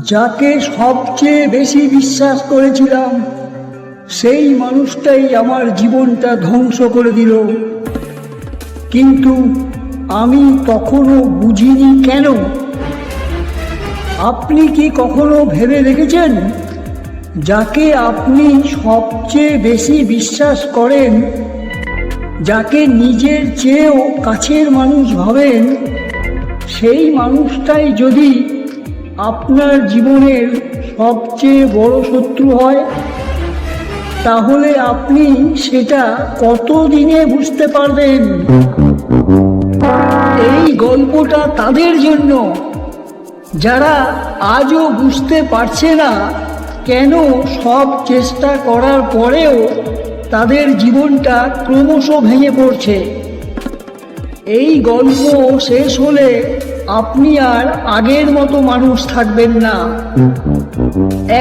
যাকে সবচেয়ে বেশি বিশ্বাস করেছিলাম সেই মানুষটাই আমার জীবনটা ধ্বংস করে দিল। কিন্তু আমি তখনও বুঝিনি কেন। আপনি কি কখনো ভেবে দেখেছেন, যাকে আপনি সবচেয়ে বেশি বিশ্বাস করেন, যাকে নিজের চেয়েও কাছের মানুষ ভাবেন, সেই মানুষটাই যদি আপনার জীবনের সবচেয়ে বড় শত্রু হয়, তাহলে আপনি সেটা কতদিনে বুঝতে পারবেন? এই গল্পটা তাদের জন্য যারা আজও বুঝতে পারছে না কেন সব চেষ্টা করার পরেও তাদের জীবনটা ক্রমশ ভেঙে পড়ছে। এই গল্প শেষ হলে আপনি আর আগের মতো মানুষ থাকবেন না।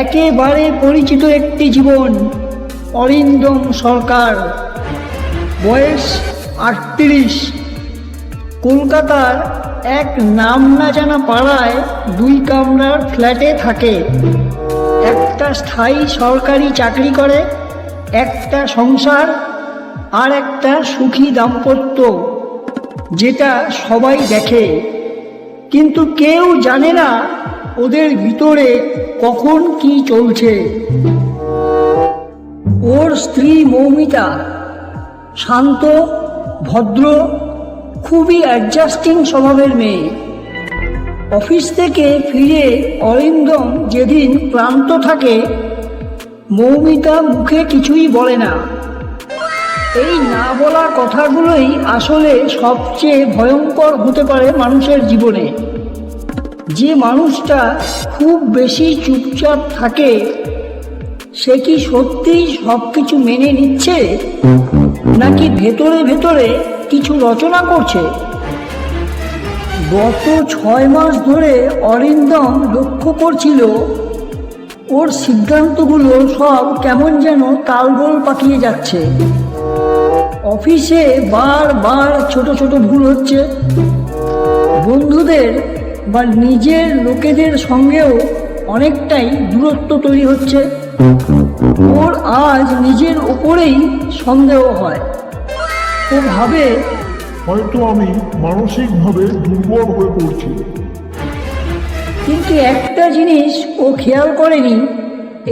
একেবারে পরিচিত একটি জীবন, অরিন্দম সরকার, বয়স 38, কলকাতার এক নাম না জানা পাড়ায় 2 কামরার ফ্ল্যাটে থাকে। একটা স্থায়ী সরকারি চাকরি করে, একটা সংসার, আর একটা সুখী দাম্পত্য, যেটা সবাই দেখে, কিন্তু কেউ জানে না ওদের ভিতরে কখন কি চলছে। ওর স্ত্রী মৌমিতা শান্ত, ভদ্র, খুবই অ্যাডজাস্টিং স্বভাবের মেয়ে। অফিস থেকে ফিরে অরিন্দম যেদিন ক্লান্ত থাকে, মৌমিতা মুখে কিছুই বলে না। এই না বলা কথাগুলোই আসলে সবচেয়ে ভয়ঙ্কর হতে পারে মানুষের জীবনে। যে মানুষটা খুব বেশি চুপচাপ থাকে, সে কি সত্যিই সব কিছু মেনে নিচ্ছে, নাকি ভেতরে ভেতরে কিছু রচনা করছে? গত 6 মাস ধরে অরিন্দম লক্ষ্য করছিল ওর সিদ্ধান্তগুলো সব কেমন যেন তালগোল পাকিয়ে যাচ্ছে। অফিসে বারবার ছোট ছোট ভুল হচ্ছে, বন্ধুদের বা নিজের লোকেদের সঙ্গেও অনেকটাই দূরত্ব তৈরি হচ্ছে। ওর আজ নিজের উপরেই সন্দেহ হয়। ও ভাবে, হয়তো আমি মানসিকভাবে দুর্বল হয়ে পড়ছি। কিন্তু একটা জিনিস ও খেয়াল করেনি,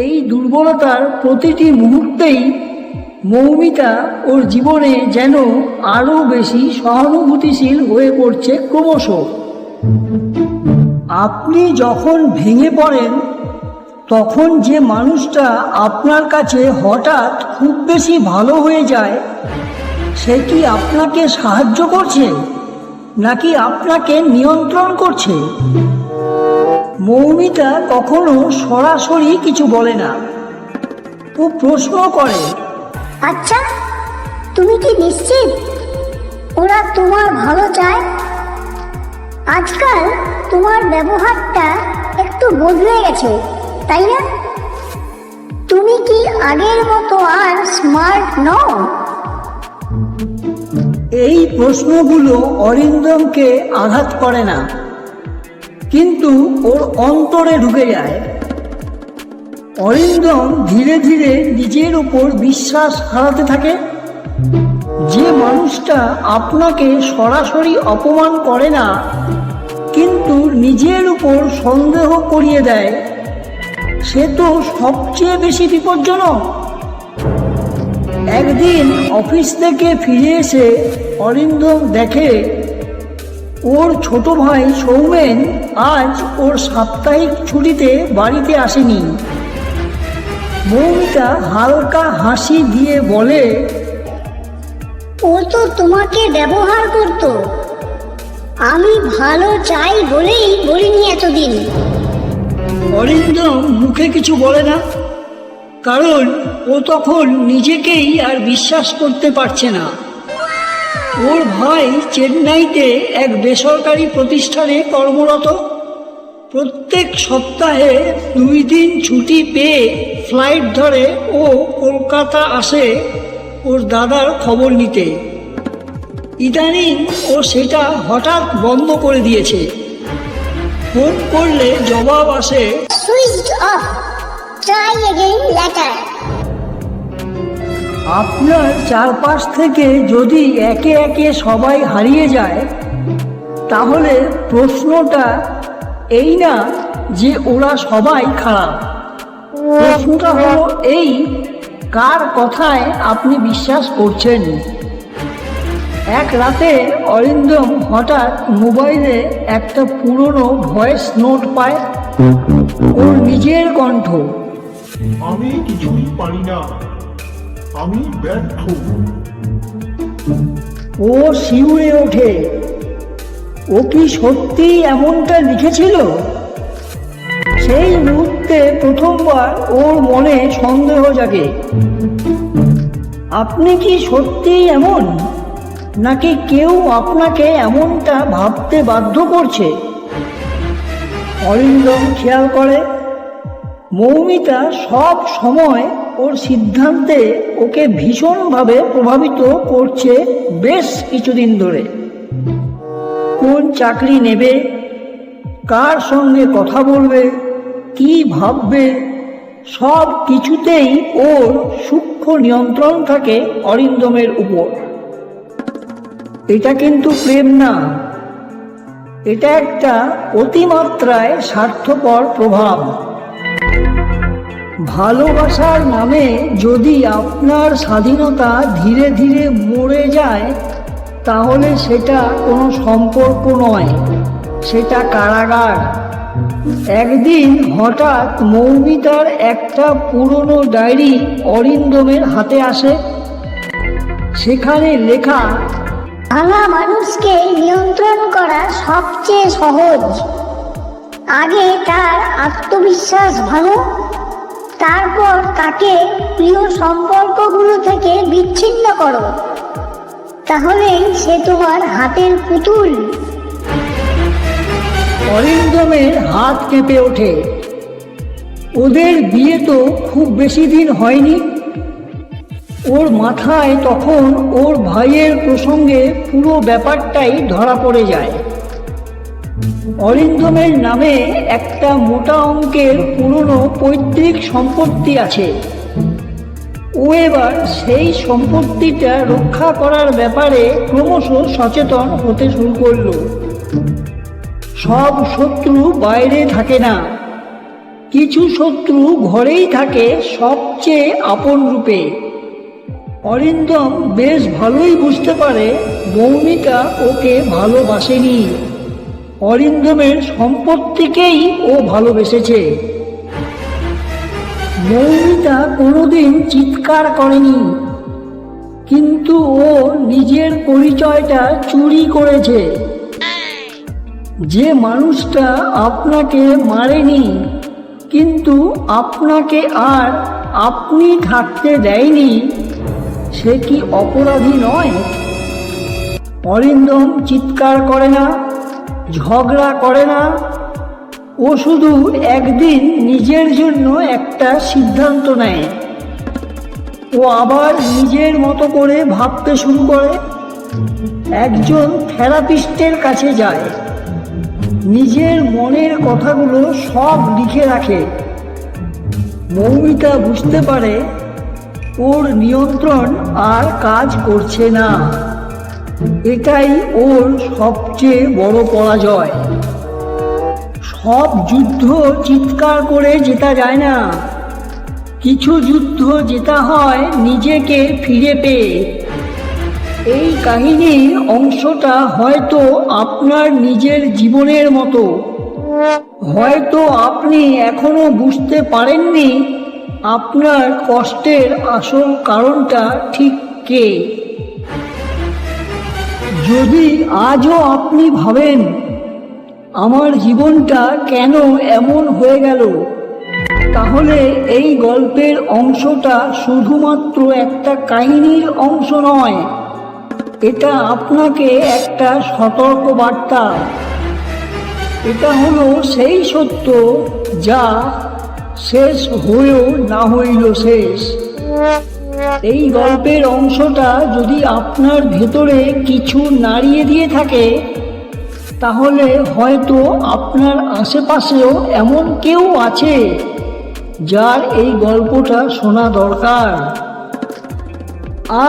এই দুর্বলতার প্রতিটি মুহূর্তেই মৌমিতা ওর জীবনে যেন আরো বেশি সহানুভূতিশীল হয়ে পড়ছে ক্রমশ। আপনি যখন ভেঙে পড়েন, তখন যে মানুষটা আপনার কাছে হঠাৎ খুব বেশি ভালো হয়ে যায়, সে কি আপনাকে সাহায্য করছে নাকি আপনাকে নিয়ন্ত্রণ করছে? মৌমিতা কখনো সরাসরি কিছু বলে না। ও প্রশ্ন করে, আচ্ছা, তুমি কি নিশ্চিত ওরা তোমার ভালো চায়? আজকাল তোমার ব্যবহারটা একটু বদলে গেছে, তাই না? তুমি কি আগের মতো আর স্মার্ট নও? এই প্রশ্নগুলো অরিন্দমকে আঘাত করে না, কিন্তু ওর অন্তরে ঢুকে যায়। অরিন্দম ধীরে ধীরে নিজের উপর বিশ্বাস হারাতে থাকে। যে মানুষটা আপনাকে সরাসরি অপমান করে না, কিন্তু নিজের উপর সন্দেহ করিয়ে দেয়, সে তো সবচেয়ে বেশি বিপজ্জনক। একদিন অফিস থেকে ফিরে এসে অরিন্দম দেখে ওর ছোট ভাই সৌমেন আজ ওর সাপ্তাহিক ছুটিতে বাড়িতে আসেনি। মৌমিতা হালকা হাসি দিয়ে বলে, ও তো তোমাকে ব্যবহার করতো, আমি ভালো চাই বলেই বলিনি এতদিন। অরিন্দম মুখে কিছু বলে না, কারণ ও তখন নিজেকেই আর বিশ্বাস করতে পারছে না। ওর ভাই চেন্নাইতে এক বেসরকারি প্রতিষ্ঠানে কর্মরত। প্রত্যেক সপ্তাহে 2 দিন ছুটি পেয়ে ফ্লাইট ধরে ও কলকাতা আসে ওর দাদার খবর নিতে। ইদানিং ও সেটা হঠাৎ বন্ধ করে দিয়েছে। ফোন করলে জবাব আসে, switched off, try again later. আপনার চারপাশ থেকে যদি একে একে সবাই হারিয়ে যায়, তাহলে প্রশ্নটা এই না যে ওরা সবাই খারাপ। প্রশ্নটা হলো এই, কার কথায় আপনি বিশ্বাস করছেন। এক রাতে অরিন্দম হঠাৎ মোবাইলে একটা পুরনো ভয়েস নোট পায়। ওর নিজের কণ্ঠ। আমি কিছুই পারি না, আমি ব্যর্থ। ও শিউরে ওঠে। ও কি সত্যি এমনটা লিখেছিল? সেই মুহূর্তে প্রথমবার ওর মনে সন্দেহ জাগে। আপনি কি সত্যি এমন, নাকি কেউ আপনাকে এমনটা ভাবতে বাধ্য করছে? অরিন্দম খেয়াল করে মৌমিতা সব সময় ওর সিদ্ধান্তে ওকে ভীষণভাবে প্রভাবিত করছে বেশ কিছুদিন ধরে। কোন চাকরি নেবে, কার সঙ্গে কথা বলবে, কি ভাববে, সব কিছুতেই ওর সূক্ষ্ম নিয়ন্ত্রণ থাকে অরিন্দমের উপর। এটা কিন্তু প্রেম না, এটা একটা অতিমাত্রায় স্বার্থপর প্রভাব। ভালোবাসার নামে যদি আপনার স্বাধীনতা ধীরে ধীরে মরে যায়, তাহলে সেটা কোনো সম্পর্ক নয়, সেটা কারাগার। একদিন হঠাৎ মৌমিতার একটা পুরনো ডায়েরি অরিন্দমের হাতে আসে। সেখানে লেখা, ভাঙা মানুষকে নিয়ন্ত্রণ করা সবচেয়ে সহজ। আগে তার আত্মবিশ্বাস ভাঙো, তারপর তাকে প্রিয় সম্পর্কগুলো থেকে বিচ্ছিন্ন করো, তাহলেই সে তোমার হাতের পুতুল। অরিন্দমের হাত কেঁপে ওঠে। ওদের বিয়ে তো খুব বেশি দিন হয়নি। ওর মাথায় তখন ওর ভাইয়ের প্রসঙ্গে পুরো ব্যাপারটাই ধরা পড়ে যায়। অরিন্দমের নামে একটা মোটা অঙ্কের পুরনো পৈতৃক সম্পত্তি আছে। ও এবার সেই সম্পত্তিটা রক্ষা করার ব্যাপারে ক্রমশ সচেতন হতে শুরু করলো। সব শত্রু বাইরে থাকে না, কিছু শত্রু ঘরেই থাকে সবচেয়ে আপন রূপে। অরিন্দম বেশ ভালোই বুঝতে পারে মৌমিতা ওকে ভালোবাসেনি, অরিন্দমের সম্পত্তিকেই ও ভালোবেসেছে। মৌমিতা কোনোদিন চিৎকার করেনি, কিন্তু ও নিজের পরিচয়টা চুরি করেছে। যে মানুষটা আপনাকে মারেনি, কিন্তু আপনাকে আর আপনি থাকতে দেয়নি, সে কি অপরাধী নয়? অরিন্দম চিৎকার করে না, ঝগড়া করে না। ও শুধু একদিন নিজের জন্য একটা সিদ্ধান্ত নেয়। ও আবার নিজের মতো করে ভাবতে শুরু করে। একজন থেরাপিস্টের কাছে যায়, নিজের মনের কথাগুলো সব লিখে রাখে। মৌমিতা বুঝতে পারে ওর নিয়ন্ত্রণ আর কাজ করছে না। এটাই ওর সবচেয়ে বড় পরাজয়। সব যুদ্ধ চিৎকার করে জেতা যায় না, কিছু যুদ্ধ জেতা হয় নিজেকে ফিরে পেয়ে। এই কাহিনীর অংশটা হয়তো আপনার নিজের জীবনের মতো। হয়তো আপনি এখনো বুঝতে পারেননি আপনার কষ্টের আসল কারণটা ঠিক কে। যদি আজও আপনি ভাবেন আমার জীবনটা কেন এমন হয়ে গেল, তাহলে এই গল্পের অংশটা শুধুমাত্র একটা কাহিনীর অংশ নয়, এটা আপনাকে একটা সতর্ক বার্তা। এটা হলো সেই সত্য যা শেষ হয়েও না হইল শেষ। এই গল্পের অংশটা যদি আপনার ভেতরে কিছু নাড়িয়ে দিয়ে থাকে, তাহলে হয়তো আপনার আশেপাশেও এমন কেউ আছে যার এই গল্পটা শোনা দরকার।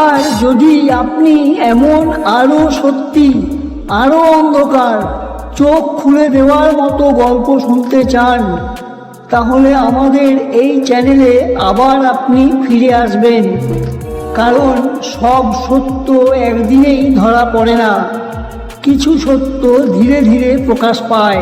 আর যদি আপনি এমন আরও সত্যি, আরও অন্ধকার, চোখ খুলে দেওয়ার মতো গল্প শুনতে চান, তাহলে আমাদের এই চ্যানেলে আবার আপনি ফিরে আসবেন। কারণ সব সত্য একদিনেই ধরা পড়ে না, কিছু সত্য ধীরে ধীরে প্রকাশ পায়।